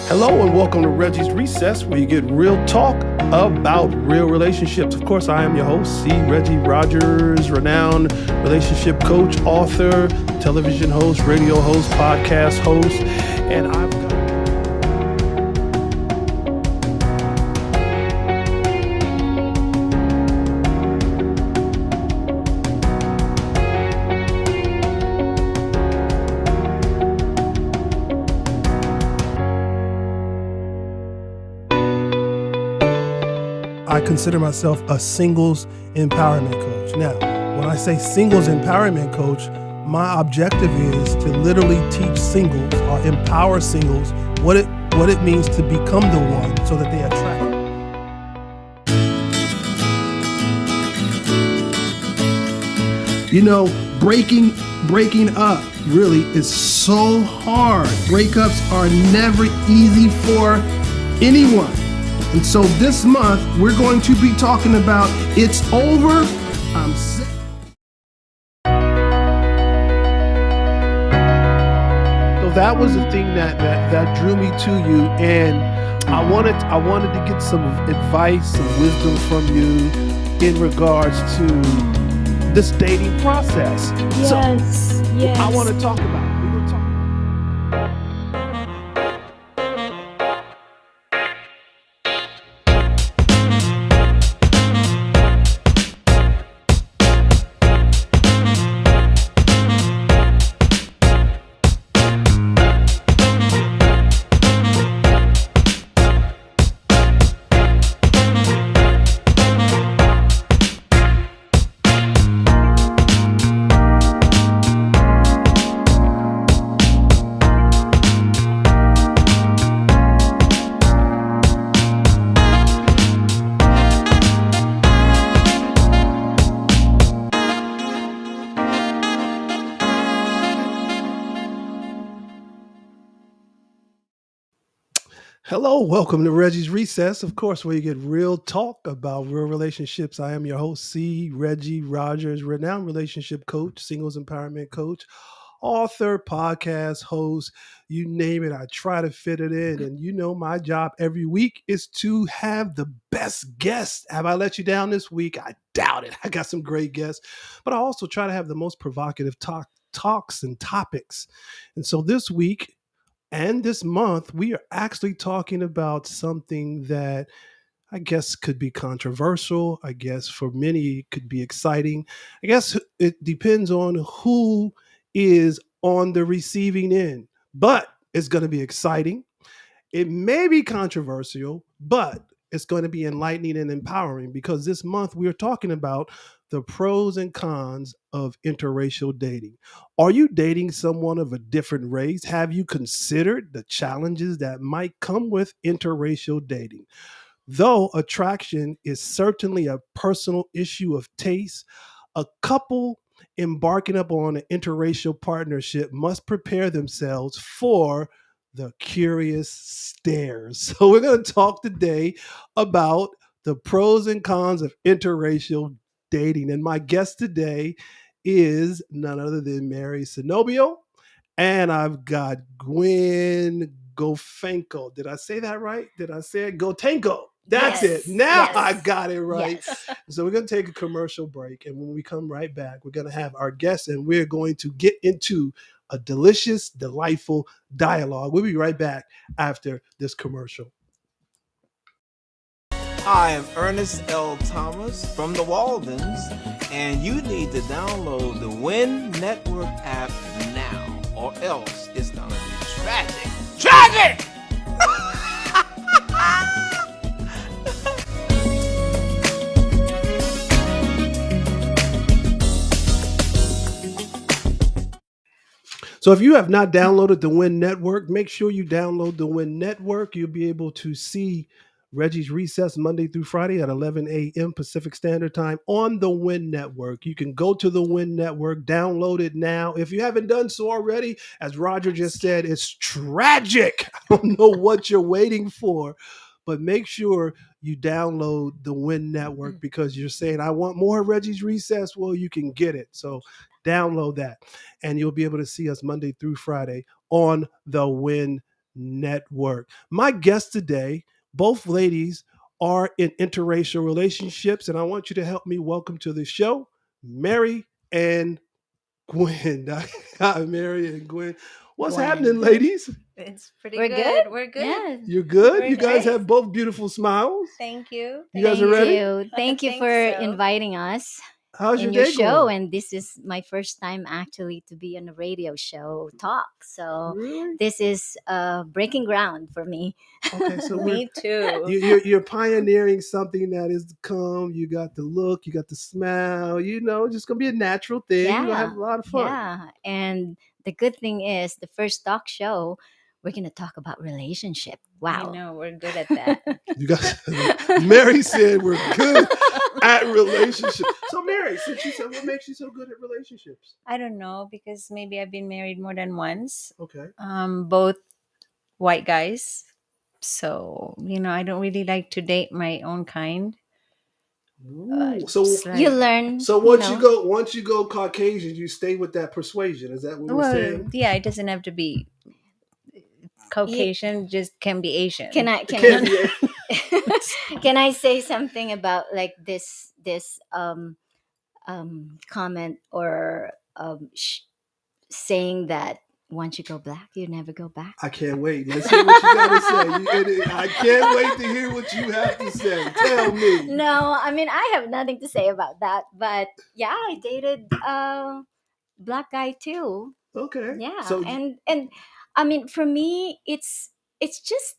Hello and welcome to Reggie's Recess, where you get real talk about real relationships. Of course, I am your host, Reggie Rogers, renowned relationship coach, author, television host, radio host, podcast host, and I've got I consider myself a singles empowerment coach. Now, when I say singles empowerment coach, my objective is to literally teach singles or empower singles what it means to become the one so that they attract. You know, breaking up really is so hard. Breakups are never easy for anyone. And so this month, we're going to be talking about It's Over, I'm Sick. So that was the thing that drew me to you, and I wanted to get some advice, some wisdom from you in regards to this dating process. Yes. I want to talk about it. Hello, welcome to Reggie's Recess, of course, where you get real talk about real relationships. I am your host, Reggie Rogers, renowned relationship coach, singles empowerment coach, author, podcast host, you name it. I try to fit it in. And you know, my job every week is to have the best guests. Have I let you down this week? I doubt it. I got some great guests, but I also try to have the most provocative talks and topics. And so this week, and this month, we are actually talking about something that I guess could be controversial. I guess for many, it could be exciting. I guess it depends on who is on the receiving end, but it's going to be exciting. It may be controversial, but it's going to be enlightening and empowering because this month we are talking about the pros and cons of interracial dating. Are you dating someone of a different race? Have you considered the challenges that might come with interracial dating? Though attraction is certainly a personal issue of taste, a couple embarking upon an interracial partnership must prepare themselves for the curious stares. So, we're going to talk today about the pros and cons of interracial dating. And my guest today is none other than Mary Sinobio. And I've got Gwen Gotangco. Did I say that right? Did I say it? Gotangco. That's it. Now I got it right. Yes. So we're going to take a commercial break. And when we come right back, we're going to have our guests and we're going to get into a delicious, delightful dialogue. We'll be right back after this commercial. I am Ernest L. Thomas from the Waldens, and you need to download the Win Network app now, or else it's gonna be tragic. Tragic! So if you have not downloaded the Win Network, make sure you download the Win Network. You'll be able to see Reggie's Recess Monday through Friday at 11 a.m. Pacific Standard Time on the Win Network. You can go to the Win Network, download it now. If you haven't done so already, as Roger just said, it's tragic. I don't know what you're waiting for, but make sure you download the Win Network because you're saying, I want more Reggie's Recess. Well, you can get it. So download that and you'll be able to see us Monday through Friday on the Win Network. My guests today, both ladies, are in interracial relationships, and I want you to help me welcome to the show Mary and Gwen. Hi, Mary and Gwen. What's Gwen. happening, ladies? It's pretty We're good. good? We're good. Yeah. You're good? We're You guys great. have both beautiful smiles. Thank you. You guys are Thank ready? you. Thank you Think for so. inviting us How's your in your day show. going? And this is my first time actually to be on a radio show talk. So Really? this is breaking ground for me. Okay, so Me too. you're pioneering something that is to come. You got the look, you got the smile. Just gonna be a natural thing. You're gonna have Yeah. a lot of fun. Yeah. And the good thing is the first talk show, we're going to talk about relationship. I Wow. know we're good at that. You guys, Mary said we're good at relationships. So Mary, since you said what makes you so good at relationships? I don't know because maybe I've been married more than once. Okay. Both white guys. So, I don't really like to date my own kind. Ooh, Just You like, learn, so once you go Caucasian, you stay with that persuasion. Is that what we're well, saying? yeah, it doesn't have to be Caucasian, just can be Asian. can I It can can't I be. can I say something about like this comment or saying that once you go black, you never go back? I can't wait. Let's hear what you got to say. I can't wait to hear what you have to say. Tell me. No, I mean I have nothing to say about that. But yeah, I dated black guy too. Okay. Yeah, So and I mean for me, it's just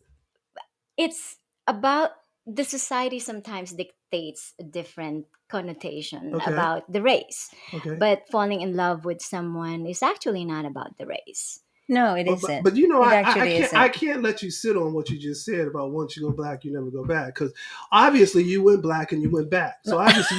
it's about the society sometimes dictates a different connotation okay. about the race, Okay. but falling in love with someone is actually not about the race. No, it But, but, isn't. but you know, It I actually can't isn't. I can't let you sit on what you just said about once you go black, you never go back. Because obviously you went black and you went back. So obviously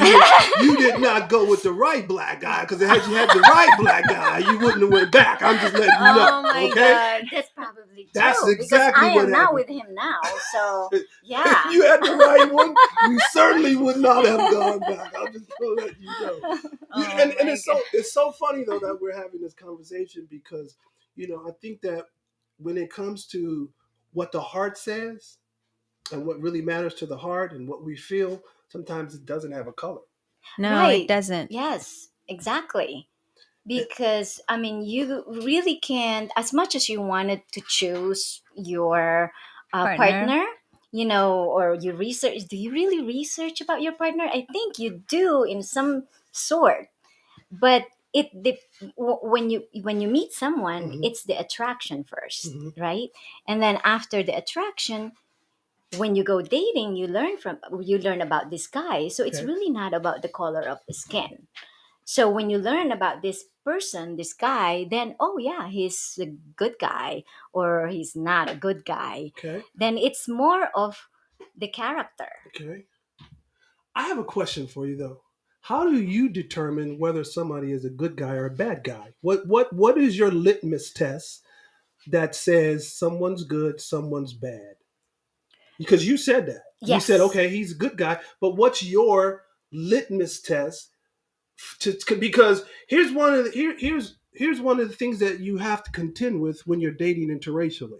you did not go with the right black guy. Because had you had the right black guy, you wouldn't have went back. I'm just letting you know. Oh my Okay. God. That's probably That's true because exactly I what am not happened. with him now. So If yeah. you had the right one, you certainly would not have gone back. I'm just gonna let you know. Oh And my God. it's so funny though that we're having this conversation because I think that when it comes to what the heart says and what really matters to the heart and what we feel, sometimes it doesn't have a color. No, it Right. doesn't. Yes, exactly. It- Because I mean, you really can't, as much as you wanted to choose your Partner. partner, or you research. Do you really research about your partner? I think you do in some sort, but when you meet someone, Mhm, it's the attraction first, mhm. right? And then after the attraction, when you go dating, you learn about this guy. So it's Okay. really not about the color of the skin. So when you learn about this person, this guy, then oh yeah, he's a good guy or he's not a good guy. Okay. Then it's more of the character. Okay. I have a question for you though. How do you determine whether somebody is a good guy or a bad guy? What is your litmus test that says someone's good, someone's bad? Because you said that. You said, Yes. okay, he's a good guy, but what's your litmus test because here's one of the things that you have to contend with when you're dating interracially.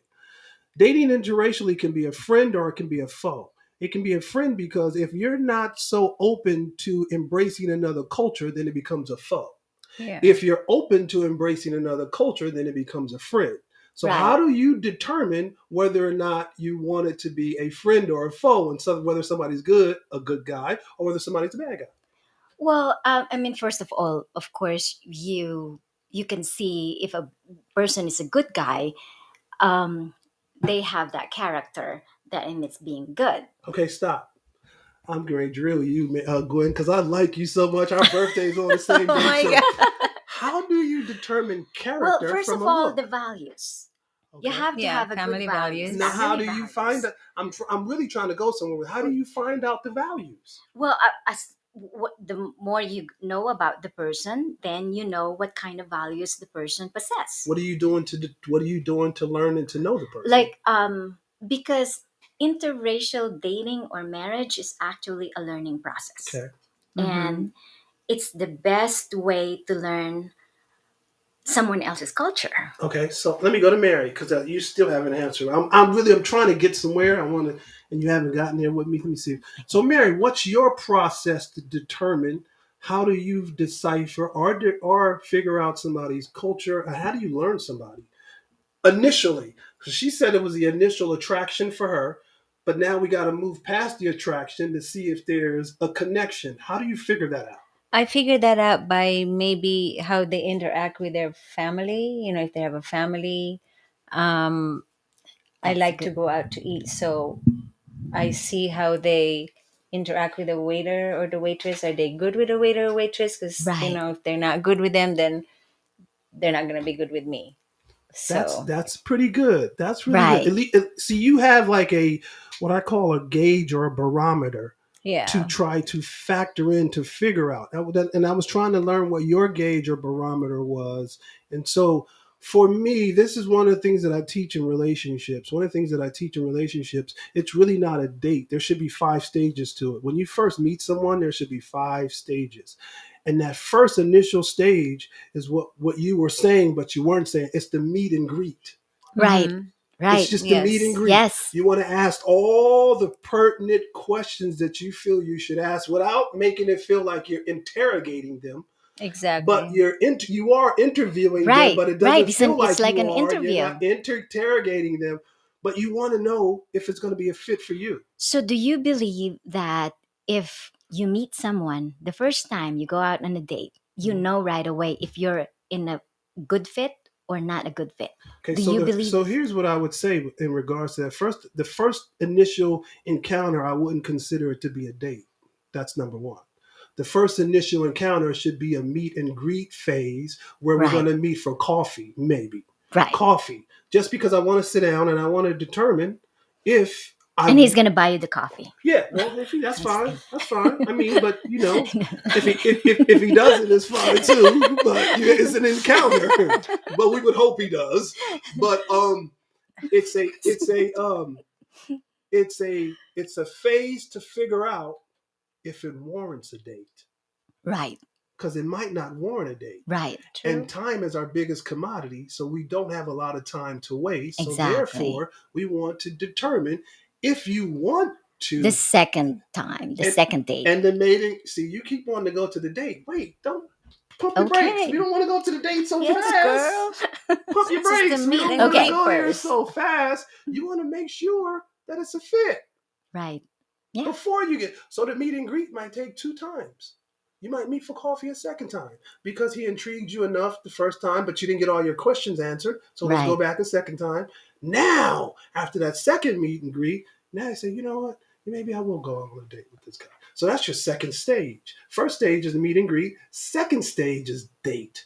Dating interracially can be a friend or it can be a foe. It can be a friend because if you're not so open to embracing another culture, then it becomes a foe. Yeah. If you're open to embracing another culture, then it becomes a friend. So Right. how do you determine whether or not you want it to be a friend or a foe, and whether somebody's a good guy, or whether somebody's a bad guy? Well, I mean, first of all, of course, you can see if a person is a good guy. Um, they have that character that emits being good. Okay, stop. I'm going to drill you, Gwen, because I like you so much. Our birthday's on the same Oh day. my So, God. how do you determine Well, character first from of a all, look? the values. You Okay. have to Yeah, have a good family values. values. Now, how Family do you values. find that? I'm really trying to go somewhere. How do you find out the values? Well, the more you know about the person, then you know what kind of values the person possess. What are you doing to learn and to know the person? Like because interracial dating or marriage is actually a learning process. Okay. Mm-hmm. And it's the best way to learn someone else's culture. Okay, so let me go to Mary because you still haven't answered. I'm trying to get somewhere. I want to, and you haven't gotten there with me. Let me see. So, Mary, what's your process to determine how do you decipher or figure out somebody's culture? And how do you learn somebody initially? Because she said it was the initial attraction for her, but now we got to move past the attraction to see if there's a connection. How do you figure that out? I figured that out by maybe how they interact with their family. You know, if they have a family, um, I That's a like to good. go out to eat. So I see how they interact with the waiter or the waitress. Are they good with the waiter or waitress? Because, you Right. know, if they're not good with them, then they're not going to be good with me. So, That's pretty good. That's really good. Right. At least, see, you have like a what I call a gauge or a barometer to yeah. try to factor in to figure out. And I was trying to learn what your gauge or barometer was. And so for me, this is one of the things that I teach in relationships. One of the things that I teach in relationships, it's really not a date. There should be 5 stages to it. When you first meet someone, there should be 5 stages. And that first initial stage is what you were saying, but you weren't saying. It's the meet and greet. Right. Mm-hmm. It's Right. just the meet and Yes, greet. Yes. You want to ask all the pertinent questions that you feel you should ask without making it feel like you're interrogating them. But exactly. you are interviewing them, Right. but it Right. doesn't feel It's like like you an are. You're not interview. interrogating them, but you want to know if it's going to be a fit for you. So, do you believe that if you meet someone the first time you go out on a date, you Mhm. know right away if you're in a good fit or not a good fit? Okay, Do you believe? so here's what I would say in regards to that. First, the first initial encounter, I wouldn't consider it to be a date. That's number one. The first initial encounter should be a meet and greet phase where we're going Right. to meet for coffee, maybe Right. coffee, just because I want to sit down and I want to determine if And I he's gonna buy you the coffee. yeah, well, if he, that's I'm just fine. kidding. That's fine. I mean, but if he doesn't, it's fine too. But it's an encounter. But we would hope he does. But it's a it's a it's a phase to figure out if it warrants a date Right. because it might not warrant a date. Right. And True. time is our biggest commodity, so we don't have a lot of time to waste. So Exactly. therefore, we want to determine if you want The to second time, the and second date. and the mating. See, you keep wanting to go to the date. Wait, don't pump your brakes. We Okay. don't want to go to the date so Yes, fast. girl. Pump your It's just the brakes. We meet don't and want to greet Okay. go there first. so fast. You want to make sure that it's a fit Right. Yeah. before you get. So the meet and greet might take 2 times. You might meet for coffee a second time because he intrigued you enough the first time, but you didn't get all your questions answered. So let's go Right. back a second time. Now, after that second meet and greet, now you say, you know what? Maybe I will go on a date with this guy. So that's your second stage. First stage is the meet and greet. Second stage is date.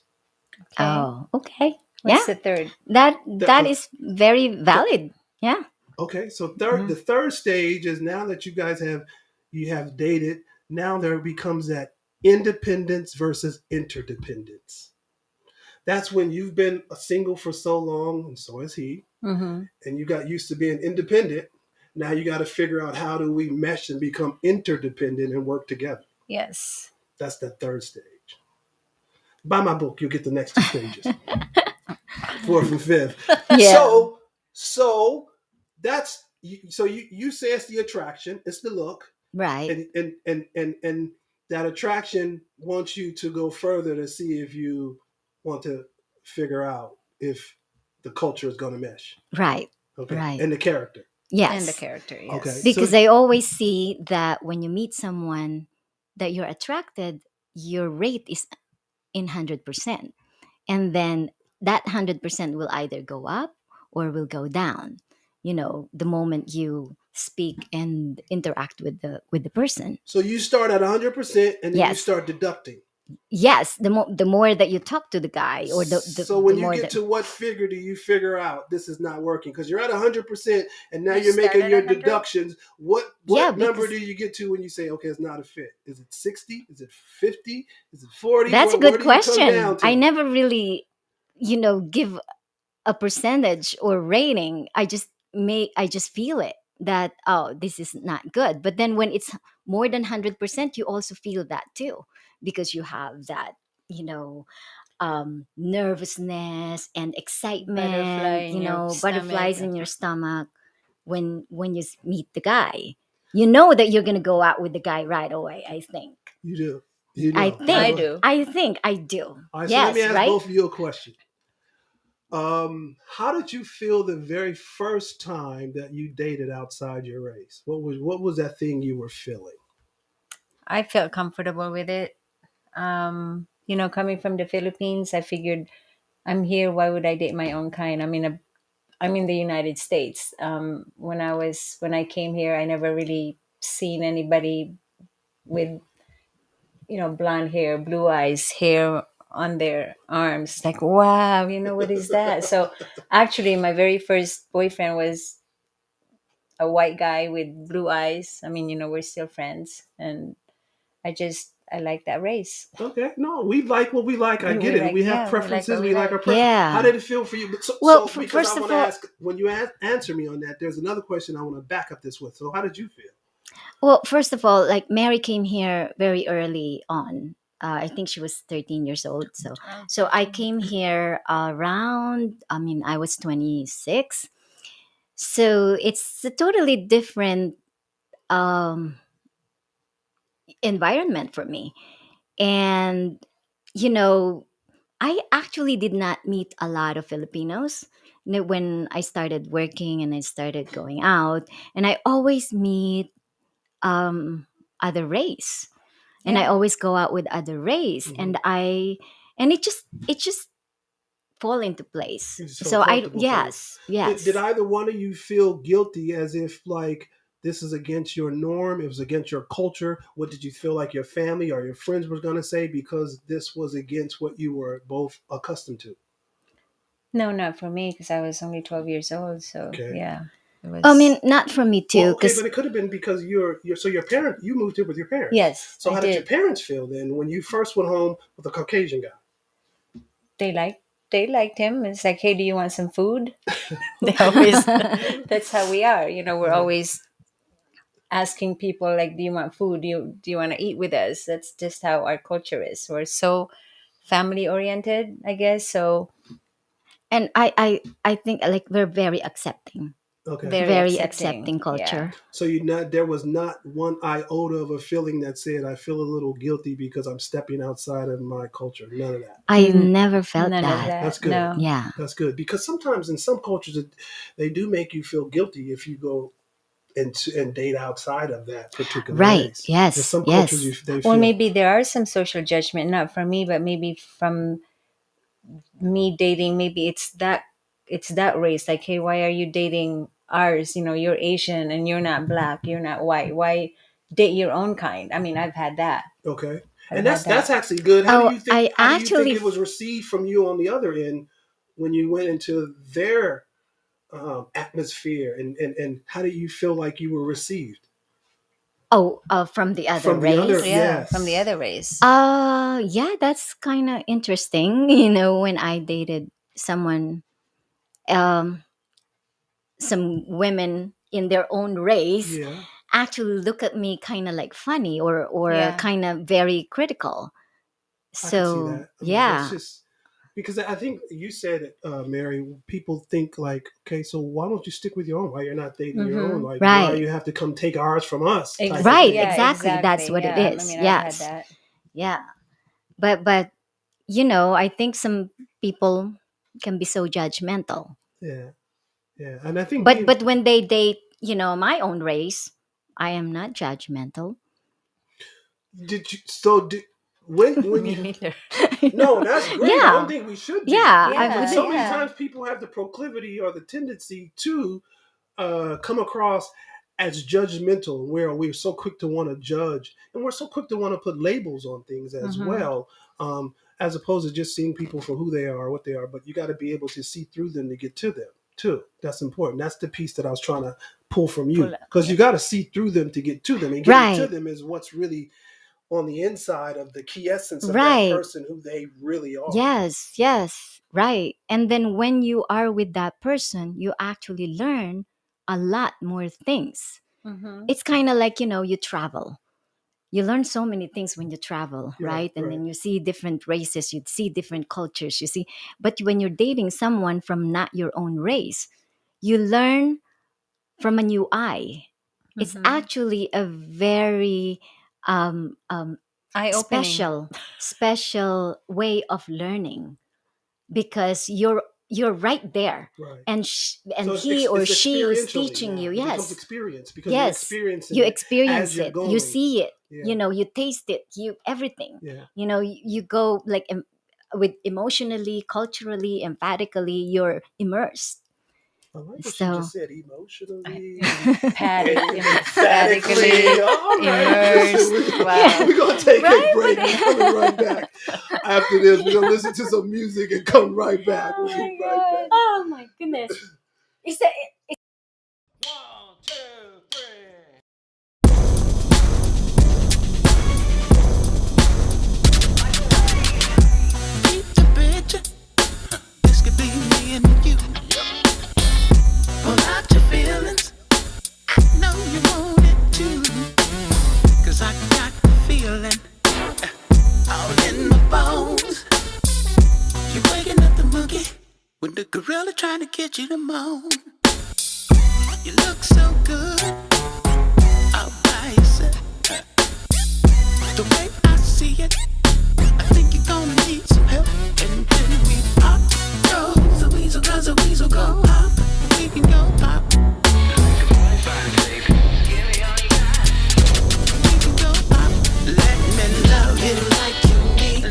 Okay. Oh. Okay. Yeah. What's the third? That is very valid. Yeah. Okay, so Mhm. the third stage is now that you have dated. Now there becomes that independence versus interdependence. That's when you've been a single for so long, and so is he, Mm-hmm. and you got used to being independent. Now you got to figure out how do we mesh and become interdependent and work together. Yes. That's the third stage. Buy my book, you'll get the next 2 stages, fourth and fifth. Yeah. So, so that's so you say it's the attraction, it's the look, Right. and that attraction wants you to go further to see if you want to figure out if the culture is going to mesh. Right. Okay, Right. and the character. And the Yes. character, Okay, yes. so Because I always see that when you meet someone that you're attracted, your rate is in 100%. And then that 100% will either go up or will go down, the moment you speak and interact with the person. so you start at 100% and then you Yes. start deducting. Yes, the more that you talk to the guy, or So the when you more get that. to what figure do you figure out this is not working because you're at 100% and now You you're start making at your 100? deductions. Yeah, What number because do you get to when you say okay it's not a fit? Is it 60? Is it 50? Is it 40? that's a Where good do you come question. down I to? never really, give a percentage or rating. I just feel it that, oh, this is not good. But then when it's more than 100%, you also feel that too, because you have that, you know nervousness and excitement, Butterfly in your stomach. butterflies in your stomach when you meet the guy. You know that you're gonna go out with the guy right away. I think. You do. You I know. I think. All do. I think I do. right. So let me Yes, ask right. both of you a question. How did you feel the very first time that you dated outside your race? What was that thing you were feeling? I felt comfortable with it. Coming from the Philippines, I figured I'm here. Why would I date my own kind? I'm in the United States. When I came here, I never really seen anybody with blonde hair, blue eyes, hair on their arms. Like, wow, what is that? So actually, my very first boyfriend was a white guy with blue eyes. We're still friends, and I like that race. Okay, no, we like what we like. I get We it. like, We have yeah, we like preferences. what we We like our like. preferences. How Yeah. did it feel for you? But Well, because I first want of to all, ask when you answer me on that, there's another question I want to back up this with. So how did you feel? like Mary came here very early on. I think she was 13 years old. So I came here around. I mean, I was 26. So it's a totally different um, environment for me. And you know, I actually did not meet a lot of Filipinos. When I started working and I started going out, and I always meet um, other race, and I Yeah. always go out with other race, Hmm. and it just fall into place. You just felt So I comfortable. So yes, did yes. either one of you feel guilty as if like this is against your norm? It was against your culture. What did you feel like your family or your friends were going to say because this was against what you were both accustomed to? No, not for me because I was only 12 years old. So Okay. yeah, it I was. mean, not for me Well, too, okay, because but it could have been because you're so your parent you moved here with your parents. Yes, So I how did your did. parents feel then when you first went home with a Caucasian They liked they liked him. It's like, hey, do you want some food? They always. guy? That's how we are. We're Uh, always asking people like, do you want food? Do you want to eat with us? That's just how our culture is. We're so family oriented, I guess. So and I think like we're very accepting, okay. very very accepting. accepting Yeah. culture. So there was not one iota of a feeling that said I feel a little guilty because I'm stepping outside of my culture. None of that. I never felt None of that. That's that. good. No. Yeah. That's good because sometimes in some cultures they do make you feel guilty if you go and date outside of that particular Right. race. In Yes. some cultures, Yes. they Well, feel maybe there are some social judgment, not from me, but maybe from me dating. Maybe it's that race. Like, hey, why are you dating ours? You're Asian and you're not black. You're not white. Why date your own kind? I've had that. okay, I've and had that's that. actually good. How do Oh, you think? I How do you think actually it was received from you on the other end when you went into their atmosphere, and how do you feel like you were received from the other from the other? race. Yeah, from the Yes. other race. Yeah, that's kind of interesting. When I dated someone, um, some women in their own race Yeah, actually look at me kind of like funny or Yeah. kind of very critical. I could see So that. I mean, that's yeah, just because I think you said it, Mary. People think like, okay, so why don't you stick with your own? Why you're not dating your own? Mm-hmm. Like, why right, you have to come take ours from us? Type of right, thing. Yeah, exactly. That's exactly. what it Yeah. is. I've had Yes, that. yeah. But I think some people can be so judgmental. Yeah, yeah, and I think But when they date, my own race, I am not judgmental. did you so did when Me you neither. no, that's great. I don't Yeah, think we should be. yeah. I But Yeah, wouldn't. so many yeah. times people have the proclivity or the tendency to come across as judgmental, where we're so quick to want to judge and we're so quick to want to put labels on things as Mm-hmm. well, as opposed to just seeing people for who they are or what they are. But you got to be able to see through them to get to them too. That's important. That's the piece that I was trying to pull from you Pull up. because Yeah. you got to see through them to get to them, and getting to Right, them is what's really on the inside of the key essence of that right. person, who they really are. Yes, yes, right. And then when you are with that person, you actually learn a lot more things. Mm-hmm. It's kind of like, you travel. You learn so many things when you travel, Yeah, right? And right. then you see different races, you see different cultures, you see. But when you're dating someone from not your own race, you learn from a new eye. It's Mm-hmm. actually a very um, um, Eye-opening. special way of learning, because you're right there, Right. and So and it's he or it's she is experientially teaching now. you. It becomes Yes, experience because you're yes, you experiencing it as experience you're it, you going. see it, Yeah, you taste it, you everything. yeah. You go like with emotionally, culturally, emphatically, you're immersed. I like what she just So said. Emotionally and Emphatically emphatically. All right. Listen, immersed. yeah, Wow. we're going to take a right, break. We're coming right back. After this, we're going to listen to some music and come right back. We'll Oh be my right back. god. oh my goodness. Is that 1, 2, 3. Keep the picture. This could be me and you. Pull out your feelings. I know you want it too. 'Cause I got the feeling all in my bones. You're waking up the monkey when the gorilla trying to get you to moan. You look so good all by yourself. The way I see it, I think you're gonna need some help. And then we pop, go, the weasel does a weasel go pop. We can go pop. We can go pop. Let me love you like you need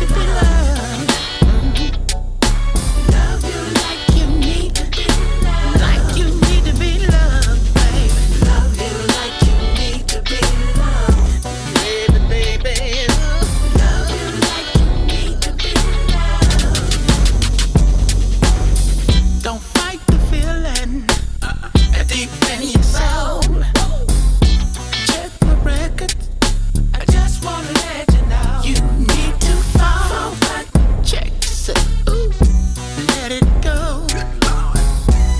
to be loved. Love you like you need to be loved. Like you need to be loved, baby. Love you like you need to be loved. Baby. Love you like you need to be loved. Don't fight the feeling deep in your soul. Check my record. I just wanna let you know you need to fall back. Check yourself. Ooh, let it go.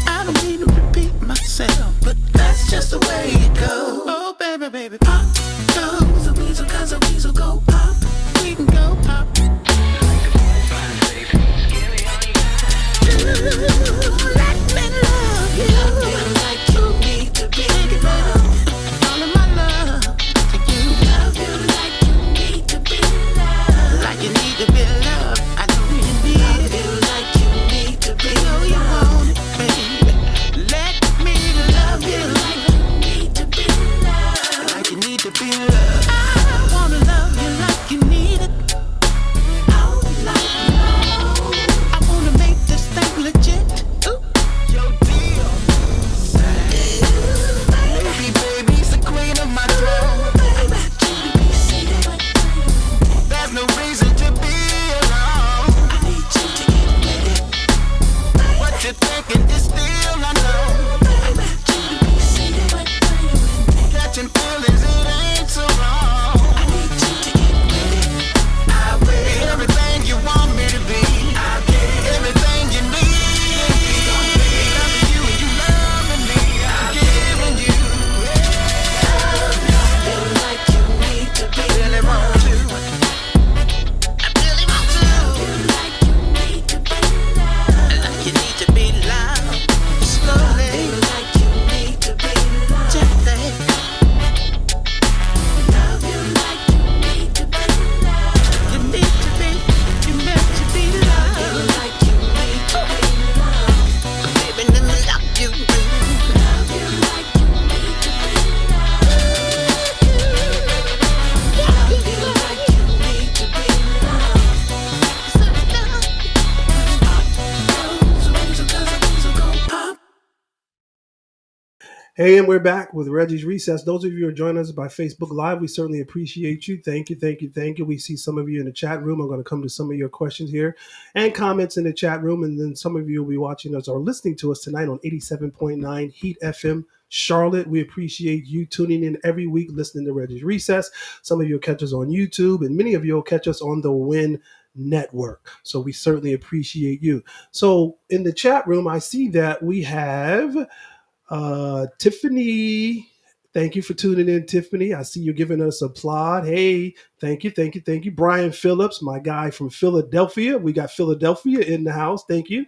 I don't need to repeat myself, but that's just the way it goes. Oh, baby, pop goes the weasel, 'cause the weasel go pop. We can go pop. Let me love you. Love you like you need to be loved. All of my love to you. Love you like you need to be loved. Like you need to be loved. I know you need it. Love you like you need to be loved. You want it, baby. Let me love you like you need to be loved. Like you need to be loved. I wanna love you like you need it. I wanna make this thing legit. Ooh. Your deal. Baby's the queen of my throne. There's no reason to be alone. I need you to get ready. What you thinking is still unknown. Catching feelings, it ain't so wrong. I need you to get ready. I will be everything you want me to be. I'll get everything you need. Loving you and you loving me. I'm giving you love like you need to be. I really want to. I really want to. Like you need to be loved. Like you need to be loved. Slowly. Like you need to be loved. Gently. Love you like you need to be loved. You need to be. You meant to be loved. Love you like you need to be loved. Baby, let me love you. Love you like you need to be loved. Love you like you need to be loved. Pop. Hey, and we're back with Reggie's Recess. Those of you who are joining us by Facebook Live, we certainly appreciate you. Thank you, thank you, thank you. We see some of you in the chat room. I'm going to come to some of your questions here and comments in the chat room. And then some of you will be watching us or listening to us tonight on 87.9 Heat FM Charlotte. We appreciate you tuning in every week, listening to Reggie's Recess. Some of you will catch us on YouTube, and many of you will catch us on the Win Network. So we certainly appreciate you. So in the chat room, I see that we have Tiffany Thank you for tuning in, Tiffany. I see you're giving us applaud. Hey, thank you, thank you, thank you. Brian Phillips, my guy from Philadelphia. We got Philadelphia in the house. Thank you.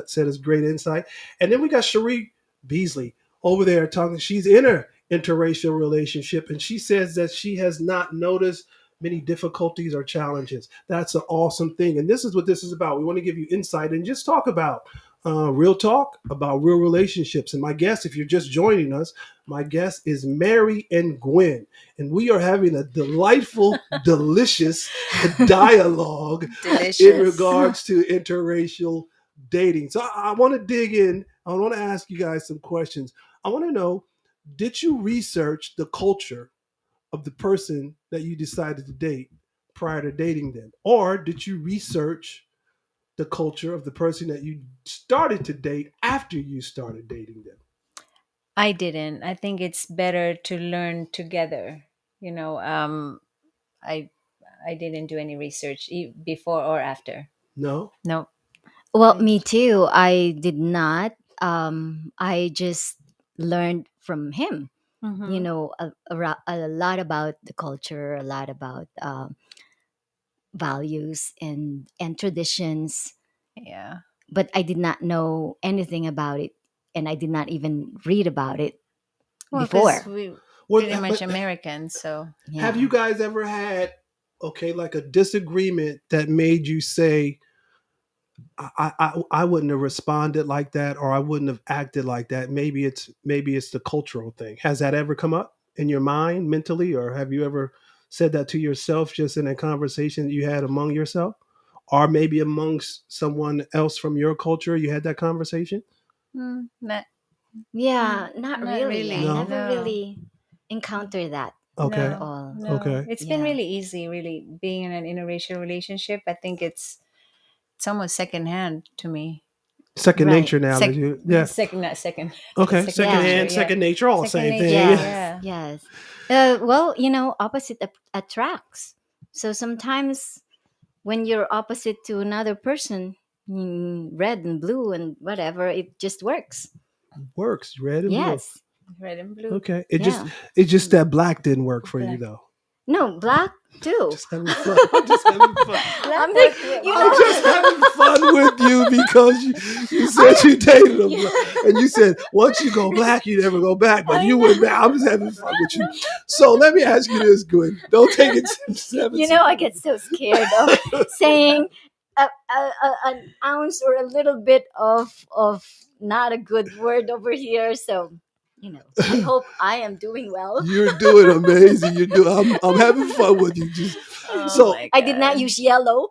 Said it's great insight. And then we got Cherie Beasley over there talking. She's in a interracial relationship, and she says that she has not noticed many difficulties or challenges. That's an awesome thing. And this is what this is about. We want to give you insight and just talk about real talk about real relationships. And my guest, if you're just joining us, my guest is Mary and Gwen. And we are having a delightful, delicious dialogue in Delicious. regards to interracial dating. So I want to dig in. I want to ask you guys some questions. I want to know, did you research the culture of the person that you decided to date prior to dating them? Or did you research the culture of the person that you started to date after you started dating them? I didn't. I think it's better to learn together. You know, I I didn't do any research before or after. No? No. Well, I me just, too. I did not. I just learned from him. mm-hmm. A lot about the culture, a lot about values and traditions. Yeah. But I did not know anything about it, and I did not even read about it Well, because before. we What, pretty much but Americans, so have Yeah. you guys ever had, okay, like a disagreement that made you say, I wouldn't have responded like that, or I wouldn't have acted like that. Maybe it's the cultural thing. Has that ever come up in your mind mentally, or have you ever said that to yourself just in a conversation you had among yourself, or maybe amongst someone else from your culture? You had that conversation. not Yeah, not not really. I really. No. never No. really encountered that at Okay. No, all. no. Okay. It's been Yeah. really easy, really, being in an interracial relationship. I think it's almost secondhand to me. Second Right. nature now that Sec, you, yeah. second, not second, Okay. second Second Yeah. nature. hand, Yeah, second nature, all the second same nature. thing. Yes. Yeah, Yes. Well, opposite attracts. So sometimes when you're opposite to another person, red and blue and whatever, it just works. Works red and blue. Yes. red and blue. Okay. Yeah. It's just that black didn't work for you Black, though. No, black too. Just having fun. I'm just having fun. black I'm like, work. I'm just having fun with you because you said you dated a black, and you said once you go black, you never go back. But I you went know. back. I'm just having fun with you. So let me ask you this, Gwen. Don't take it seven. I get so scared of saying an ounce or a little bit of not a good word over here. So, I hope I am doing well. You're doing amazing. You're doing. I'm having fun with you. Just Oh so. my I did not god. use yellow.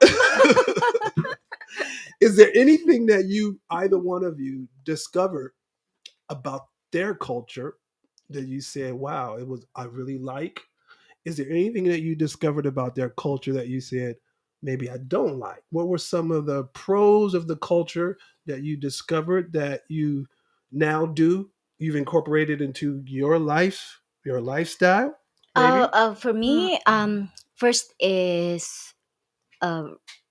Is there anything that you, either one of you, discovered about their culture that you said, "Wow, it was I really like"? Is there anything that you discovered about their culture that you said, maybe I don't like? What were some of the pros of the culture that you discovered that you now do? You've incorporated into your life, your lifestyle, maybe? For Mm, me, first is uh,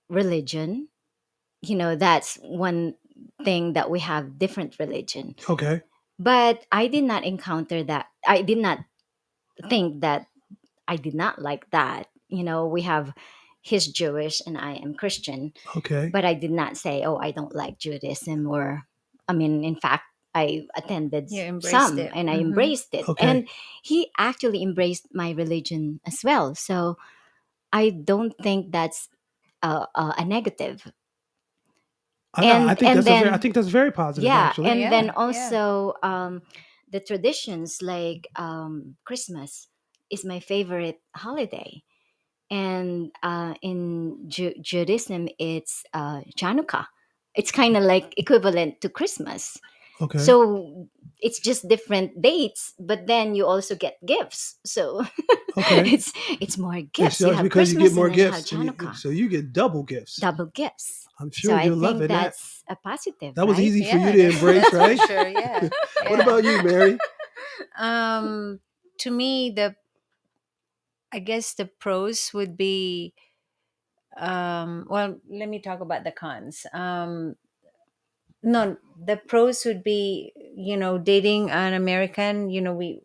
religion. That's one thing that we have different religion. Okay. But I did not encounter that. I did not think that I did not like that. We have he's Jewish and I am Christian, Okay. but I did not say, "Oh, I don't like Judaism," or I mean, in fact, I attended you embraced some it. and I Mm-hmm. embraced it. Okay. And he actually embraced my religion as well. So I don't think that's a negative. I And think and that's a very I then think that's very positive yeah, actually. and then Yeah, yeah. also the traditions like Christmas is my favorite holiday. And in Judaism, it's Chanukah. It's kind of like equivalent to Christmas. Okay. So it's just different dates, but then you also get gifts. So Okay. it's more It's gifts. You just have because you get Christmas and more then you have gifts, Chanukah, so you get double gifts. double gifts. I'm So sure I you're think loving that. that's a positive, That was right? easy for you Yeah, to embrace, that's for right? sure. Yeah, What yeah. about you, Mary? Um, to me, I guess the pros would be, well, let me talk about the cons. No, the pros would be, dating an American. We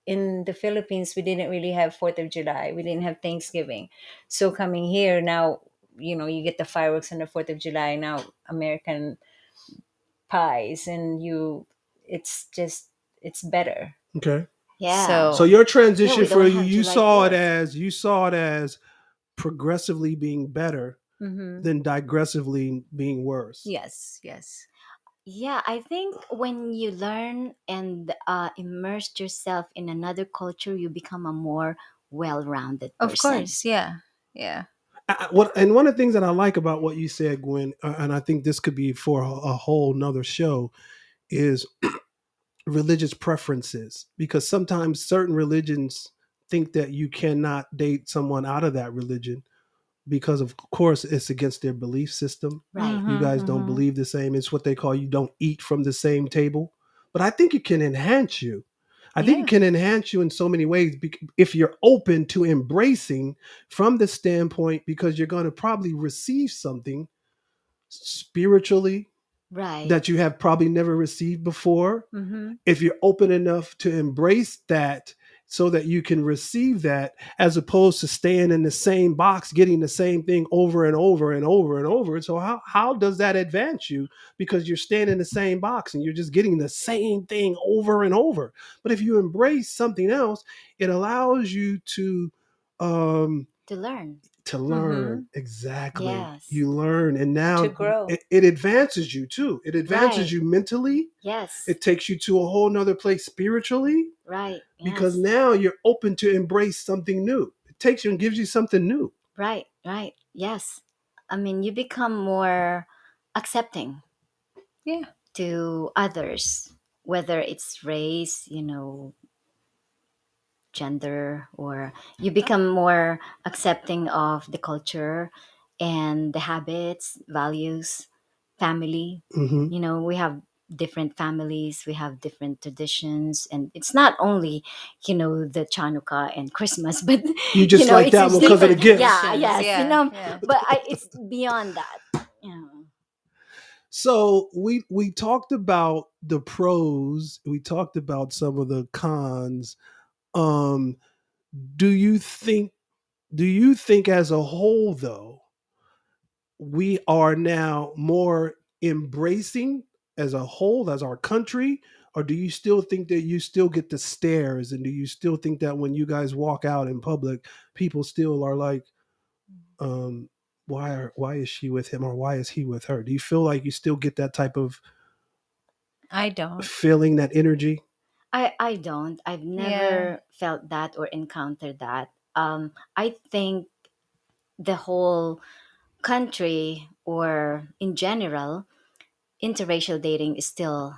in the Philippines, we didn't really have 4th of July. We didn't have Thanksgiving. So coming here now, you get the fireworks on the 4th of July. Now American pies, and it's just, it's better. Okay. Yeah. So So, your Yeah, transition we for don't you, have you July saw it 4th. as progressively being better mhm. than digressively being worse. Yes, yes. Yeah, I think when you learn and immerse yourself in another culture, you become a more well-rounded Of person. course, yeah. Yeah. And one of the things that I like about what you said, Gwen, and I think this could be for a whole nother show, is religious preferences. Because sometimes certain religions think that you cannot date someone out of that religion because, of course, it's against their belief system. Right. You Mhm, guys don't mhm. believe the same. It's what they call you don't eat from the same table. But I think it can enhance you. I think it Yeah. can enhance you in so many ways if you're open to embracing from the standpoint, because you're going to probably receive something spiritually Right. that you have probably never received before. Mhm. If you're open enough to embrace that so that you can receive that, as opposed to staying in the same box getting the same thing over and over and over and over. So how does that advance you, because you're staying in the same box and you're just getting the same thing over and over? But if you embrace something else, it allows you um To learn. to learn. Mhm. Exactly, Yes. you learn, and To now grow. it advances you too. It advances Right. you mentally. Yes. It takes you to a whole nother place spiritually, Right. because Yes. now you're open to embrace something new. It takes you and gives you something new. Right. Right. Yes. I mean, you become more accepting Yeah. to others, whether it's race, gender, or you become more accepting of the culture and the habits, values, family. Hmm. We have different families, we have different traditions, and it's not only the Chanukah and Christmas, but You just like it's that it's one because of the different. Different gifts. Yeah, traditions. yes, Yeah. Yeah. but it's beyond that. So we talked about the pros. We talked about some of the cons. Um, do you think? Do you think, as a whole, though, we are now more embracing as a whole, as our country? Or do you still think that you still get the stares, and do you still think that when you guys walk out in public, people still are like, um why is she with him, or why is he with her? Do you feel like you still get that type of I don't. feeling, that energy? I don't. I've Yeah. never felt that or encountered that. I think the whole country, or in general, interracial dating is still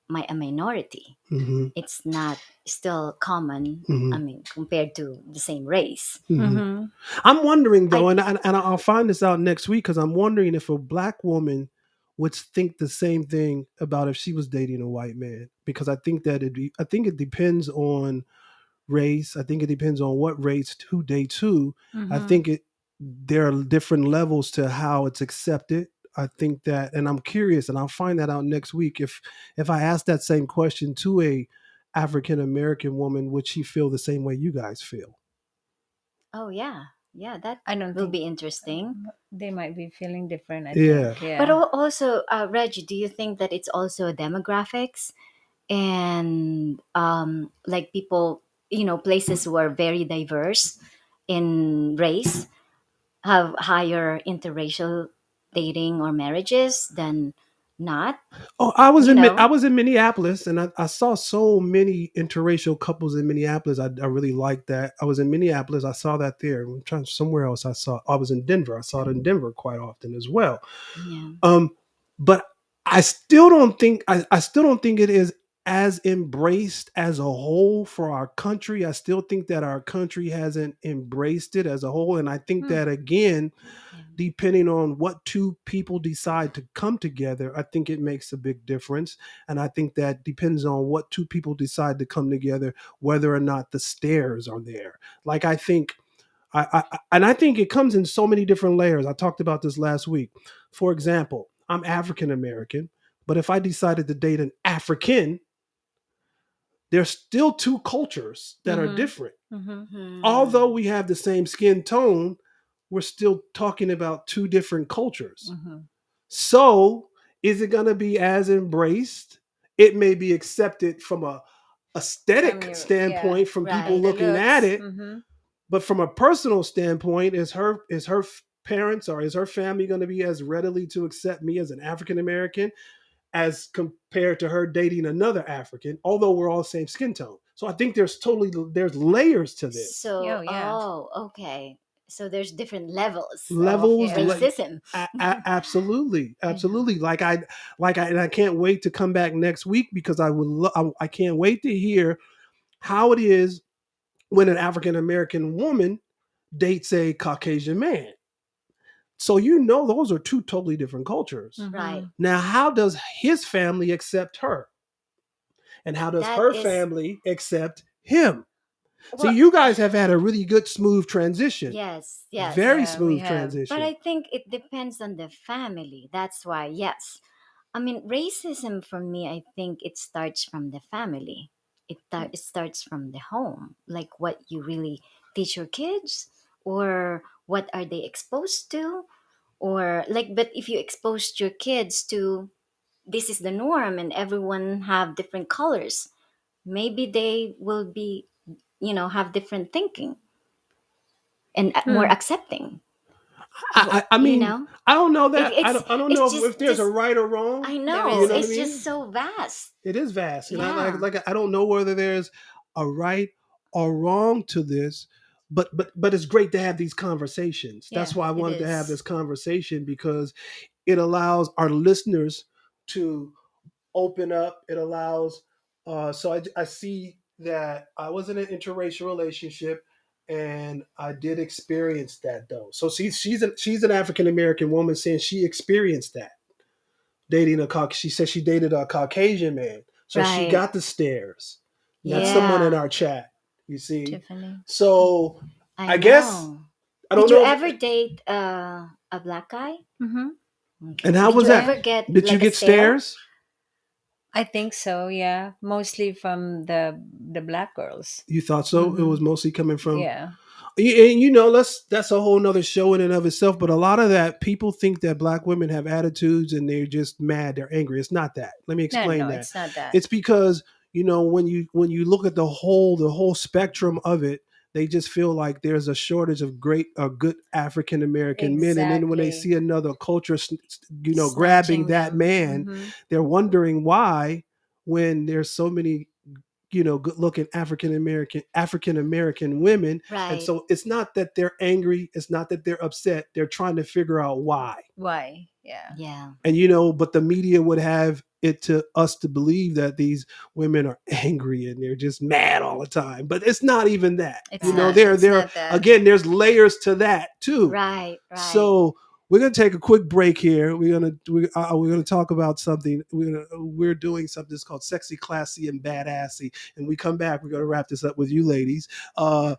a minority. Hmm. It's not still common. I Hmm. mean, compared to the same race. Hmm. Mhm. I'm wondering though, I and I'll find this out next week, because I'm wondering if a black woman would think the same thing about if she was dating a white man, because I think it depends on race. I think it depends on what race, who dates who. I Mhm. think there are different levels to how it's accepted. I think that, and I'm curious, and I'll find that out next week. If I ask that same question to a African American woman, would she feel the same way you guys feel? Oh yeah, yeah, that I don't will think be interesting. they might be feeling different, I Yeah. think. But Yeah. also, Reggie, do you think that it's also demographics and like people, places who are very diverse in race have higher interracial dating or marriages than not? Oh, You I know? was in Minneapolis, and I saw so many interracial couples in Minneapolis. I really liked that. I was in Minneapolis. I saw that there. I'm trying somewhere else. I was in Denver. I saw it in Denver quite often as well. Yeah. Um, but I still don't think it is as embraced as a whole for our country. I still think that our country hasn't embraced it as a whole, and I think Hmm. that, again, Yeah. depending on what two people decide to come together, I think it makes a big difference. And I think that depends on what two people decide to come together, whether or not the stairs are there. Like, I think and I think it comes in so many different layers. I talked about this last week. For example, I'm African American, but if I decided to date an African, there's still two cultures that are Mhm. different. Hmm. Although we have the same skin tone, we're still talking about two different cultures. Mhm. So, is it going to be as embraced? It may be accepted from a From aesthetic your, yeah, standpoint from Right. people from the looking at looks. it, Mhm. but from a personal standpoint, is her parents or is her family going to be as readily to accept me as an African American as compared to her dating another African, although we're all same skin tone. So I think there's layers to this. Oh So, yeah. oh, okay. So there's different levels of Levels, Yeah. racism. absolutely, I know. absolutely. And I can't wait to come back next week because I can't wait to hear how it is when an African American woman dates a Caucasian man. So those are two totally different cultures. Right. Mhm. Now, how does his family accept her? And how does That her is, family accept him? See, well, you guys have had a really good, smooth transition. yes, yes. Very Yeah, we smooth have. But transition. I think it depends on the family. That's why, yes. I mean, racism for me, I think it starts from the family. It starts from the home, like what you really teach your kids, or what are they exposed to, or like. But if you exposed your kids to this is the norm and everyone have different colors, maybe they will be, have different thinking and more Hmm. accepting. I You mean, know, I don't know it, that. it's I don't it's know if there's a just right or wrong. I There You know know what I it's isn't. just mean? so vast. It is vast, and Yeah. I don't know whether there's a right or wrong to this, but it's great to have these conversations. That's Yeah, why I it wanted to have is. this conversation because it allows our listeners to open up. It allows. So I see that I was in an interracial relationship, and I did experience that though. So she's an African American woman saying she experienced that dating she said she dated a Caucasian man. So she Right. got the stares. And that's someone in Yeah. our chat, you see. Tiffany. So I I guess know. I Did don't you know if ever date a black guy? Mhm. and Okay. how Did was you that? ever Yeah, get Did you like a get stare? stares? I think so. Yeah, mostly from the black girls. You thought so? It was Mhm. mostly coming from Yeah. and that's a whole nother show in and of itself. But a lot of that people think that black women have attitudes and they're just mad, they're angry. It's not that. Let me No, explain no, that. it's not that. It's because when you look at the whole spectrum of it, they just feel like there's a shortage of great good African American men, and then when they Exactly. see another culture, grabbing Snatching that them. man, Mhm. they're wondering why when there's so many good looking African American women. And Right. so it's not that they're angry, it's not that they're upset, they're trying to figure out why. Why? Yeah. Yeah. And but the media would have it to us to believe that these women are angry and they're just mad all the time, but it's not even that. It's Right. not. It's There not that. again, there's layers to that too. Right. Right. So we're gonna take a quick break here. We're gonna talk about something. We're doing something that's called sexy, classy, and badassy. And we come back. We're gonna wrap this up with you ladies. But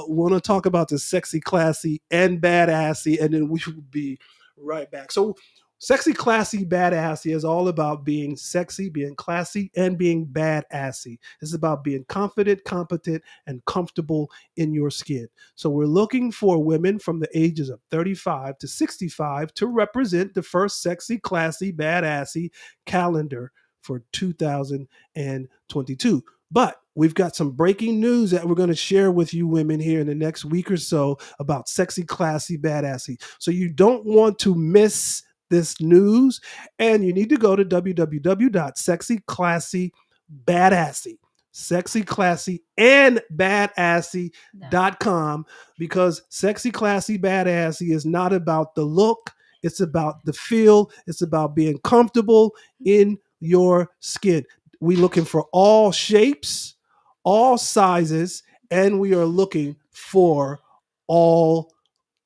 we want to talk about the sexy, classy, and badassy, and then we will be right back. So sexy, classy, badassy is all about being sexy, being classy, and being badassy. It's about being confident, competent, and comfortable in your skin. So we're looking for women from the ages of 35 to 65 to represent the first sexy, classy, badassy calendar for 2022. But we've got some breaking news that we're going to share with you women here in the next week or so about sexy, classy, badassy. So you don't want to miss this news, and you need to go to www.sexyclassybadassy, sexy, classy, and badassy.com, because sexy, classy, badassy is not about the look, it's about the feel, it's about being comfortable in your skin. We looking for all shapes, all sizes, and we are looking for all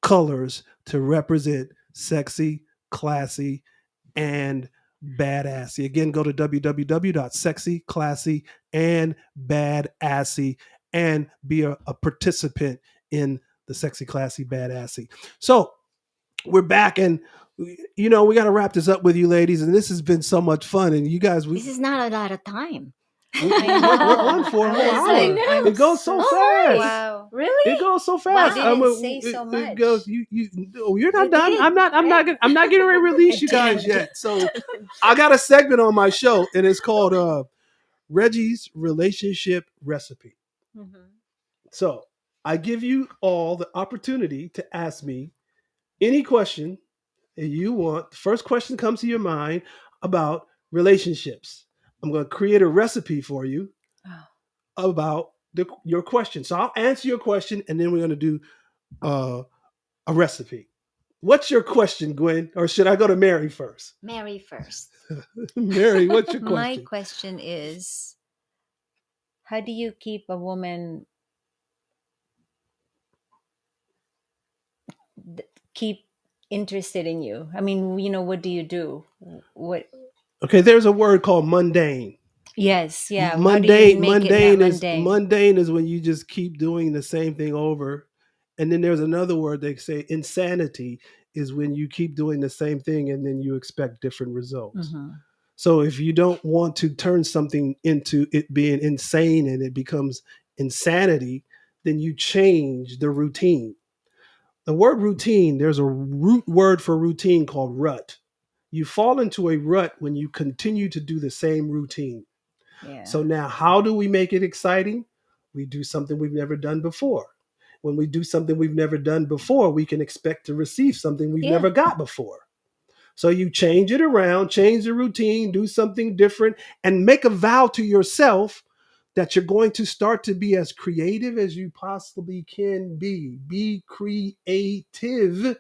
colors to represent sexy, classy, and badassy. Again, go to www.sexyclassyandbadassy and be a participant in the sexy, classy, badassy. So we're back, and we got to wrap this up with you ladies, and this has been so much fun. And you guys, This is not a lot of time. We're on for a I whole was hour. like, I'm It goes so Oh fast. my! wow. Really? It goes so You fast. Wow. didn't say so It much. goes. Oh, you're not You done. did. I'm not getting ready to release I you guys didn't. yet. So I got a segment on my show, and it's called Reggie's Relationship Recipe. Mhm. So I give you all the opportunity to ask me any question that you want. The first question comes to your mind about relationships. I'm going to create a recipe for you Oh, about your question. So I'll answer your question, and then we're going to do a recipe. What's your question, Gwen? Or should I go to Mary first? Mary first. Mary, what's your my question? question is, how do you keep a woman keep interested in you? I mean, what do you do? What? Okay, there's a word called mundane. Yes, yeah. How do you make it not mundane? Mundane is when you just keep doing the same thing over. And then there's another word they say insanity is when you keep doing the same thing and then you expect different results. Mm-hmm. So if you don't want to turn something into it being insane and it becomes insanity, then you change the routine. The word routine, there's a root word for routine called rut. You fall into a rut when you continue to do the same routine. Yeah. So now, how do we make it exciting? We do something we've never done before. When we do something we've never done before, we can expect to receive something we've Yeah. never got before. So you change it around, change the routine, do something different, and make a vow to yourself that you're going to start to be as creative as you possibly can be. Be creative.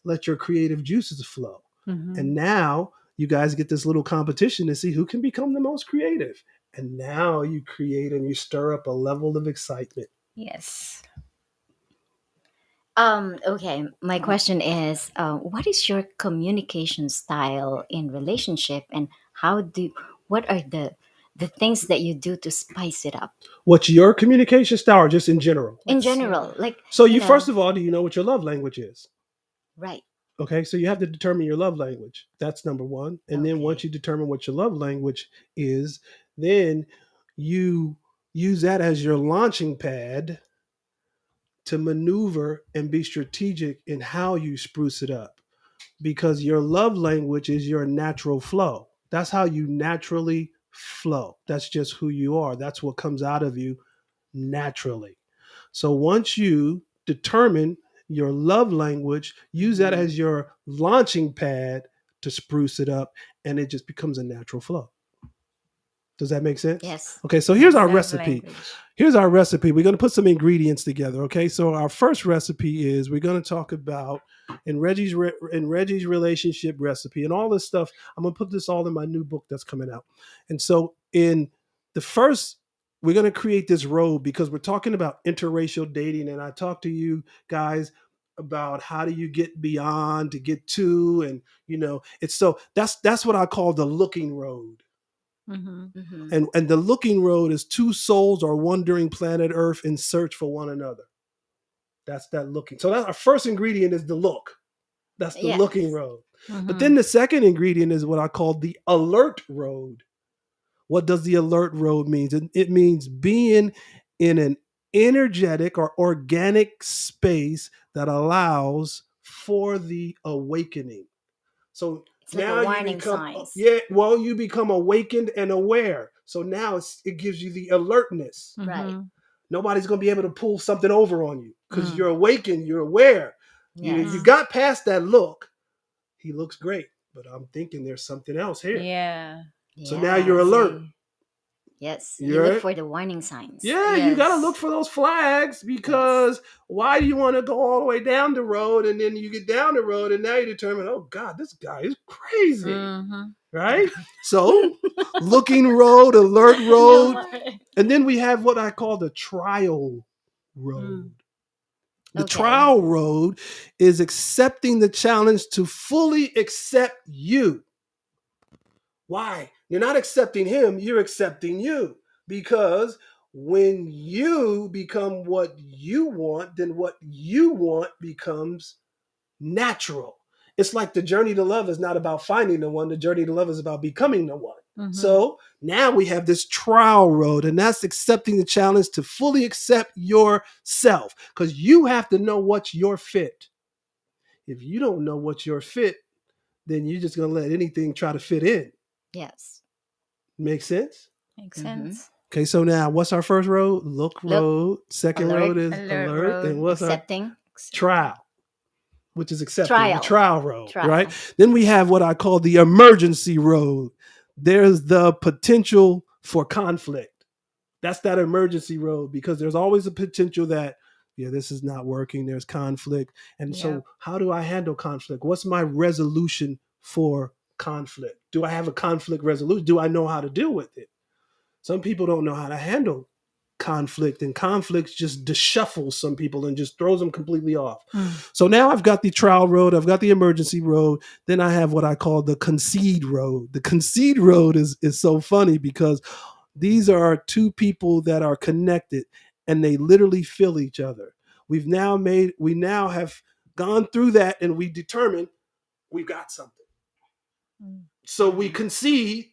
Let your creative juices flow. Mm-hmm. And now you guys get this little competition to see who can become the most creative. And now you create and you stir up a level of excitement. Yes. Okay, my question is, what is your communication style in relationship, and what are the things that you do to spice it up What's your communication style or just in general? in What's your? general? Like, So you first of all, do you know what your love language is? right? Okay, so you have to determine your love language. That's number one. And then once Okay. you determine what your love language is, then you use that as your launching pad to maneuver and be strategic in how you spruce it up. Because your love language is your natural flow. That's how you naturally flow. That's just who you are. That's what comes out of you naturally. So once you determine your love language, use that Mhm. as your launching pad to spruce it up, and it just becomes a natural flow. Does that make sense? Yes. Okay, so here's Yes. our Love recipe. language. Here's our recipe. We're going to put some ingredients together. Okay, so our first recipe is we're going to talk about in Reggie's relationship recipe and all this stuff. I'm going to put this all in my new book that's coming out. And so in the first, we're going to create this road because we're talking about interracial dating, and I talked to you guys about how do you get beyond to get to, and it's so that's what I call the looking road. Mm-hmm. Mm-hmm. And the looking road is two souls are wandering planet Earth in search for one another. That's that looking. So that's our first ingredient is the look. That's the Yes. looking road. But Mm-hmm. then the second ingredient is what I call the alert road. What does the alert road mean? It means being in an energetic or organic space that allows for the awakening. So It's like a now you warning become, signs. you become awakened and aware. So now it gives you the alertness. Right. Mm-hmm. Nobody's going to be able to pull something over on you because Mm. you're awakened, you're aware. You Yes. Mm-hmm. got past that look. He looks great, but I'm thinking there's something else here. Yeah. So now Yeah. you're alert. See. Yes. You look You're for the warning signs. Yeah, you got to look Yes. for those flags Yes. because why do you want to go all the way down the road and then you get down the road and now you determine, oh God, this guy is crazy, Mm-hmm. right? So, looking road, alert No road, more. and then we have what I call the trial Mm. road. The Okay. trial road is accepting the challenge to fully accept you. Why? You're not accepting him, you're accepting you. Because when you become what you want, then what you want becomes natural. it's like the journey to love is not about finding the one. The journey to love is about becoming the one. Mhm. So now we have this trial road, and that's accepting the challenge to fully accept yourself, because you have to know what's your fit. If you don't know what's your fit, then you're just going to let anything try to fit in. Yes. Make sense? Makes Mhm. sense. Okay, so now what's our first road? Look road. Second Alert. road is Alert alert. road. And what's our Accepting. trial, which is accepting the Trial. trial road, Trial. right? Then we have what I call the emergency road. There's the potential for conflict. That's that emergency road, because there's always a potential that, yeah, this is not working. There's conflict. And Yeah. so how do I handle conflict? What's my resolution for conflict? Do I have a conflict resolution? Do I know how to deal with it? Some people don't know how to handle conflict, and conflicts just disshuffles some people and just throws them completely off. So now I've got the trial road, I've got the emergency road, then I have what I call the concede road. The concede road is so funny because these are two people that are connected and they literally feel each other. We now have gone through that, and we determined we've got something. So we concede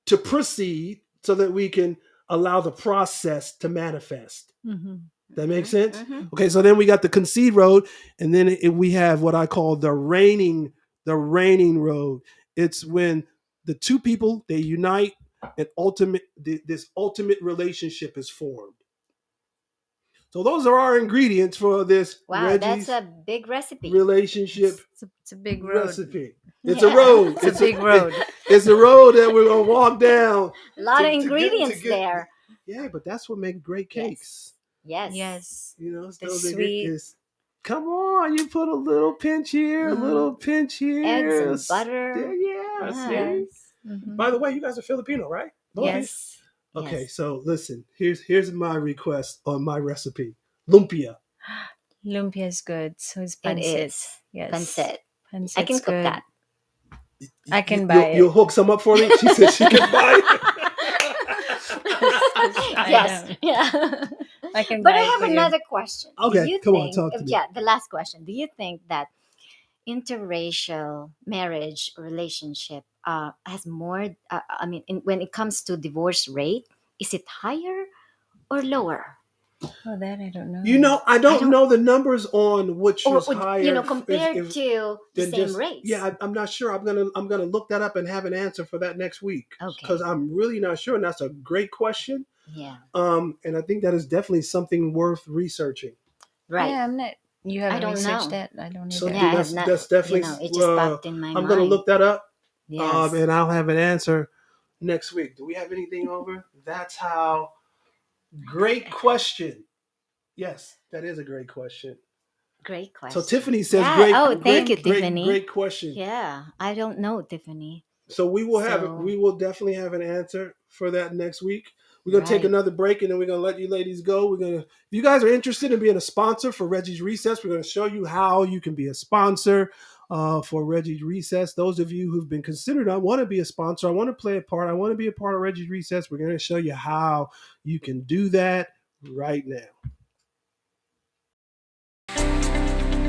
to proceed so that we can allow the process to manifest. Mm-hmm. That makes sense? Mhm. Okay, so then we got the concede road, and then we have what I call the reigning road. It's when the two people, they unite, and this ultimate relationship is formed. So those are our ingredients for this Wow, Reggie's that's a big recipe. relationship It's a big road. recipe. It's Yeah. a road. It's a big road. It's a road that we're gonna walk down. A lot to of get- ingredients to get- there. Yeah, but that's what makes great Yes. cakes. Yes. Yes. You know, it's The those sweet- ingredients. Come on, you put a little pinch here, a little pinch here. Eggs and butter. Yeah, Yeah. see? Yes. Mhm. By the way, you guys are Filipino, right? Both of you? Yes. Okay, Yes. so listen, here's my request on my recipe. Lumpia. Lumpia is good. So is It pancit. is. Yes. Pancit. Pancit's I can cook good. that. I can buy it. You'll hook some up for me? She said she can buy it. I Yes. know. Yeah. I can But buy I it have for you. another question. Do Okay, you come on, think- talk to me. Yeah, the last question. Do you think that interracial marriage or relationship has more? When it comes to divorce rate, is it higher or lower? Oh, that I don't know. You know, I don't don't- know the numbers on which Or is higher. compared to the than same just- rates? Yeah, I'm not sure. I'm gonna look that up and have an answer for that next week. Okay. Because I'm really not sure, and that's a great question. Yeah. And I think that is definitely something worth researching. Right. Yeah, I'm not. You haven't don't researched know. that. I don't So either. Yeah, I have that's not- that's definitely. it just popped in my I'm mind. gonna look that up. Yes. And I'll have an answer next week. Do we have anything over? That's how. Great question. Yes, that is a great question. Great question. So Tiffany says, Yeah. "Great." Oh, thank you, great, Tiffany. Great question. Yeah, I don't know, Tiffany. So we will have So- we will definitely have an answer for that next week. We're gonna take Right. another break, and then we're gonna let you ladies go. If you guys are interested in being a sponsor for Reggie's Recess, we're gonna show you how you can be a sponsor for Reggie's Recess. Those of you who've been considered, I want to be a sponsor, I want to play a part, I want to be a part of Reggie's Recess. We're gonna show you how you can do that right now.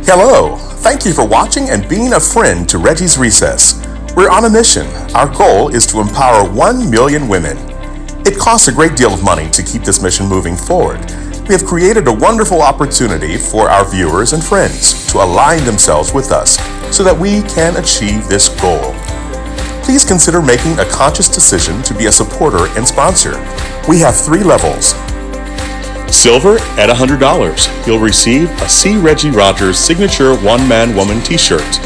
Hello, thank you for watching and being a friend to Reggie's Recess. We're on a mission. Our goal is to empower 1 million women. It costs a great deal of money to keep this mission moving forward. We have created a wonderful opportunity for our viewers and friends to align themselves with us so that we can achieve this goal. Please consider making a conscious decision to be a supporter and sponsor. We have 3 levels. Silver at $100. You'll receive a C. Reggie Rogers signature one-man woman t-shirt.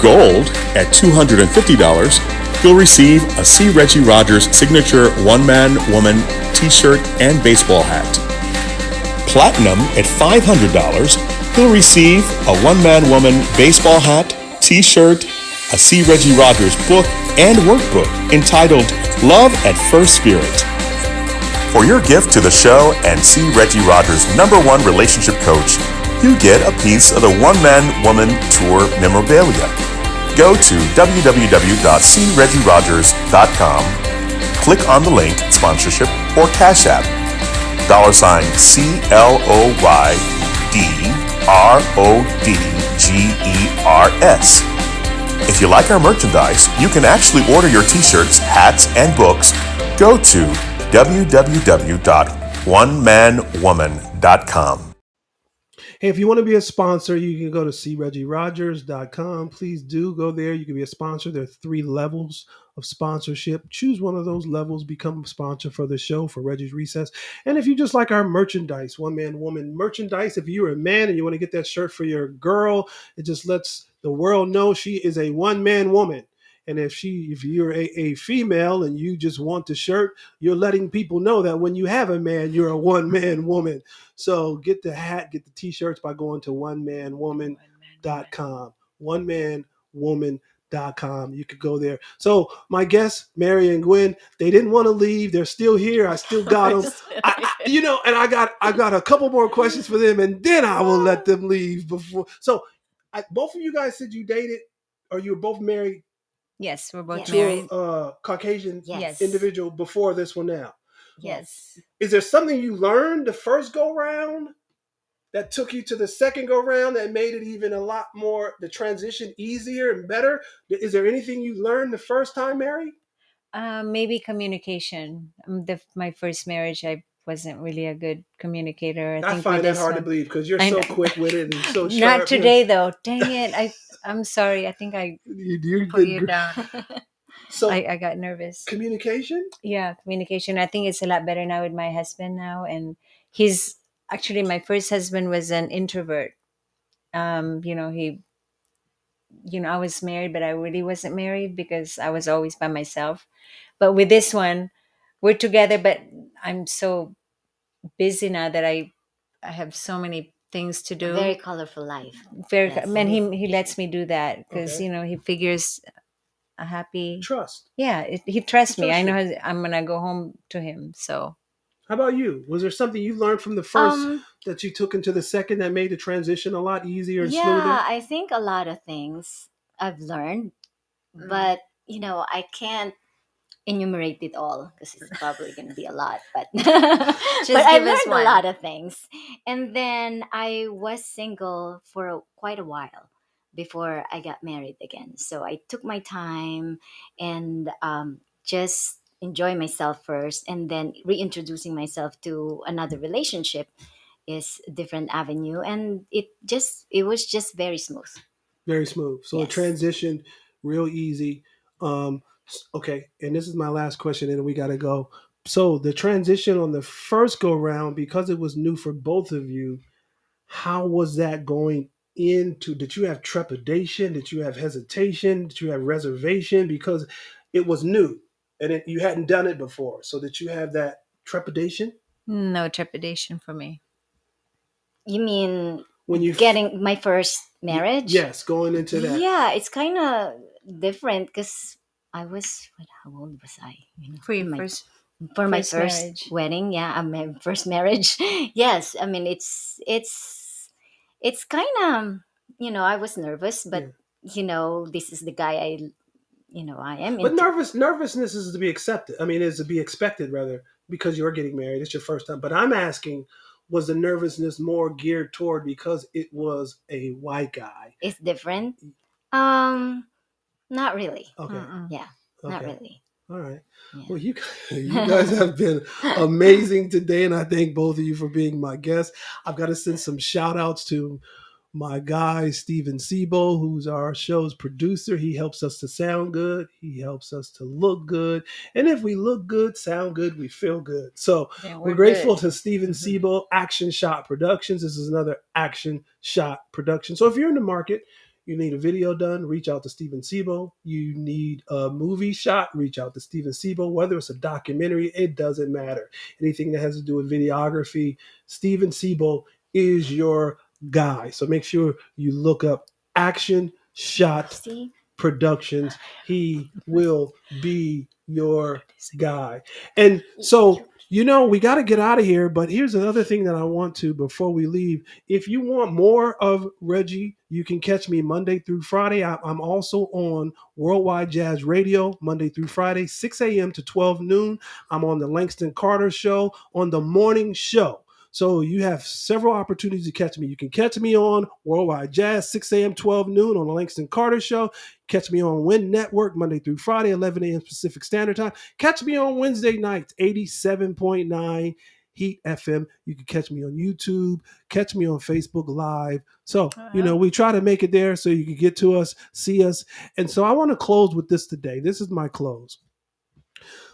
Gold at $250. You'll receive a C. Reggie Rogers signature one-man woman t-shirt and baseball hat. Platinum at $500. You'll receive a one-man woman baseball hat, t-shirt, a C. Reggie Rogers book, and workbook entitled Love at First Spirit. For your gift to the show and see Reggie Rogers' #1 relationship coach, you get a piece of the One-Man Woman Tour memorabilia. Go to www.creggierogers.com, click on the link Sponsorship or Cash App, $CLOYD RODGERS. If you like our merchandise, you can actually order your t-shirts, hats, and books. Go to www.onemanwoman.com. Hey, if you want to be a sponsor, you can go to creggierogers.com. Please do go there. You can be a sponsor. There are 3 levels of sponsorship. Choose one of those levels, become a sponsor for the show, for Reggie's Recess. And if you just like our merchandise, One Man Woman merchandise, if you're a man and you want to get that shirt for your girl, it just lets the world know she is a one-man woman. And if you're a female and you just want the shirt, you're letting people know that when you have a man, you're a one-man woman. So get the hat, get the t-shirts by going to onemanwoman.com. Onemanwoman.com. You could go there. So my guests, Mary and Gwen, they didn't want to leave. They're still here. I still got them. And I got a couple more questions for them, and then I will let them leave before. So both of you guys said you dated, or you were both married Yes, we're both Yes. to married. a Caucasian Yes. individual before this one now. Yes. Is there something you learned the first go round that took you to the second go round that made it even a lot more, the transition easier and better? Is there anything you learned the first time, Mary? Maybe communication. My first marriage, I wasn't really a good communicator. I think find with that this hard to one, believe because you're I so know. quick with it and so Not sharp. today though. Dang it! I'm sorry. I think I You put you did down. so I got nervous. communication? Yeah, communication. I think it's a lot better now with my husband now, and he's actually my first husband was an introvert. He, I was married, but I really wasn't married because I was always by myself. But with this one, we're together, but I'm so busy now that I have so many things to do. Very colorful life. Very, Yes. man, he lets me do that because Okay. he figures a happy. Trust. Yeah, he trusts me. I Trust know you. I'm gonna go home to him. So How about you? Was there something you learned from the first that you took into the second that made the transition a lot easier and smoother? Yeah, I think a lot of things I've learned, but I can't enumerate it all because it's probably going to be a lot. But but I give us learned a one. lot of things, and then I was single for quite a while before I got married again. So I took my time and just enjoy myself first, and then reintroducing myself to another relationship is a different avenue, and it was just very smooth. Very smooth. So it Yes. transitioned real easy. Okay, and this is my last question, and then we got to go. So the transition on the first go round, because it was new for both of you, how was that going into? Did you have trepidation? Did you have hesitation? Did you have reservation because it was new and you hadn't done it before? So did you have that trepidation no trepidation for me. You mean when you? getting my first marriage? Yes, going into that. Yeah, it's kind of different because how old was I? For your my first for my first first marriage. wedding. Yeah, my first marriage. Yes, I mean it's kind of I was nervous, Yeah. but this is the guy I am But into. nervousness is to be accepted. I mean, is to be expected rather because you're getting married. It's your first time. But I'm asking, was the nervousness more geared toward because it was a white guy? It's different. Um, Not really. Okay. Mm-mm. Yeah, not Okay. really. All right. Yeah. Well, you guys have been amazing today, and I thank both of you for being my guests. I've got to send some shout outs to my guy, Steven Sebo, who's our show's producer. He helps us to sound good. He helps us to look good. And if we look good, sound good, we feel good. So Then we're we're grateful good. to Steven Sebo, Action Shot Productions. This is another Action Shot production. So if you're in the market, you need a video done, reach out to Steven Sebo. You need a movie shot, reach out to Steven Sebo. Whether it's a documentary, it doesn't matter. Anything that has to do with videography, Steven Sebo is your guy. So make sure you look up Action Shot See, Productions. He will be your guy. And so, we got to get out of here. But here's another thing that I want to, before we leave. If you want more of Reggie, you can catch me Monday through Friday. I'm also on Worldwide Jazz Radio, Monday through Friday, 6 a.m. to 12 noon. I'm on the Langston Carter Show on the morning show. So you have several opportunities to catch me. You can catch me on Worldwide Jazz, 6 a.m., 12 noon on the Langston Carter Show. Catch me on Win Network, Monday through Friday, 11 a.m. Pacific Standard Time. Catch me on Wednesday nights, 87.9 Heat FM. You can catch me on YouTube, catch me on Facebook Live. So, we try to make it there so you can get to us, see us. And so I want to close with this today. This is my close.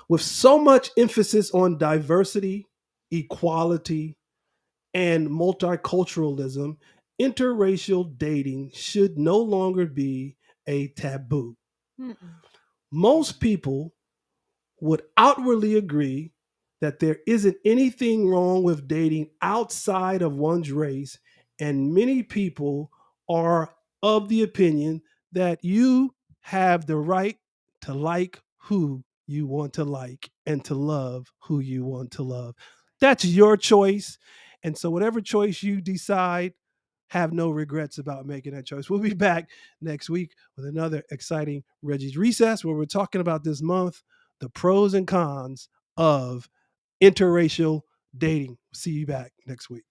With so much emphasis on diversity, equality, and multiculturalism, interracial dating should no longer be a taboo. Most people would outwardly agree that there isn't anything wrong with dating outside of one's race, and many people are of the opinion that you have the right to like who you want to like and to love who you want to love. That's your choice. And so, whatever choice you decide, have no regrets about making that choice. We'll be back next week with another exciting Reggie's Recess, where we're talking about this month the pros and cons of interracial dating. See you back next week.